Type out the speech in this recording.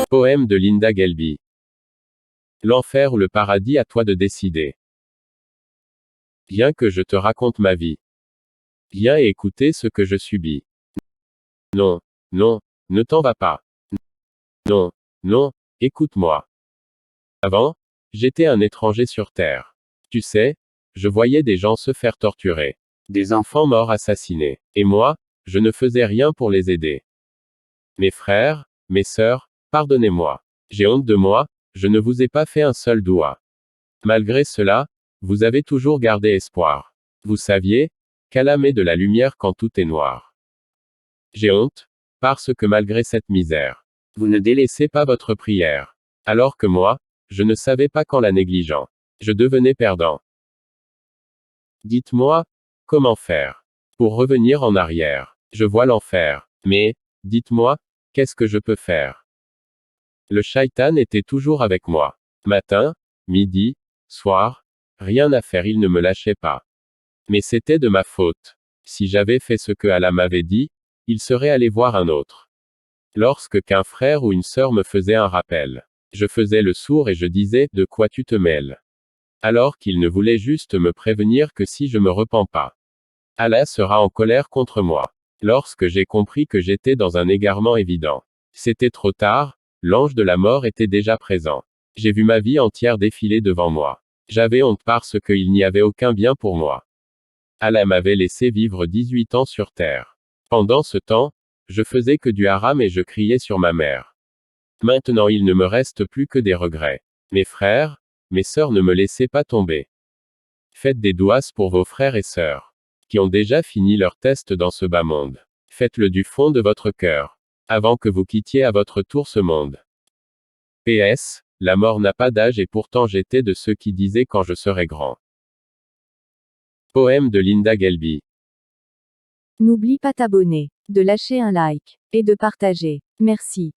Poème de Linda Gelby. L'enfer ou le paradis, à toi de décider. Viens que je te raconte ma vie. Viens et écoutez ce que je subis. Non, non, ne t'en va pas. Non, non, écoute-moi. Avant, j'étais un étranger sur terre. Tu sais, je voyais des gens se faire torturer. Des enfants morts assassinés. Et moi, je ne faisais rien pour les aider. Mes frères, mes sœurs, pardonnez-moi. J'ai honte de moi, je ne vous ai pas fait un seul doigt. Malgré cela, vous avez toujours gardé espoir. Vous saviez qu'Allah met de la lumière quand tout est noir. J'ai honte, parce que malgré cette misère, vous ne délaissez pas votre prière. Alors que moi, je ne savais pas qu'en la négligeant, je devenais perdant. Dites-moi, comment faire pour revenir en arrière? Je vois l'enfer. Mais, dites-moi, qu'est-ce que je peux faire? Le shaitan était toujours avec moi. Matin, midi, soir, rien à faire, il ne me lâchait pas. Mais c'était de ma faute. Si j'avais fait ce que Allah m'avait dit, il serait allé voir un autre. Lorsque qu'un frère ou une sœur me faisait un rappel, je faisais le sourd et je disais, de quoi tu te mêles? Alors qu'il ne voulait juste me prévenir que si je me repens pas, Allah sera en colère contre moi. Lorsque j'ai compris que j'étais dans un égarement évident, c'était trop tard, l'ange de la mort était déjà présent. J'ai vu ma vie entière défiler devant moi. J'avais honte parce qu'il n'y avait aucun bien pour moi. Allah m'avait laissé vivre 18 ans sur terre. Pendant ce temps, je faisais que du haram et je criais sur ma mère. Maintenant il ne me reste plus que des regrets. Mes frères, mes sœurs, ne me laissez pas tomber. Faites des douas pour vos frères et sœurs, qui ont déjà fini leur test dans ce bas monde. Faites-le du fond de votre cœur, avant que vous quittiez à votre tour ce monde. PS, la mort n'a pas d'âge et pourtant j'étais de ceux qui disaient quand je serai grand. Poème de Linda Gelby. N'oublie pas t'abonner, de lâcher un like, et de partager. Merci.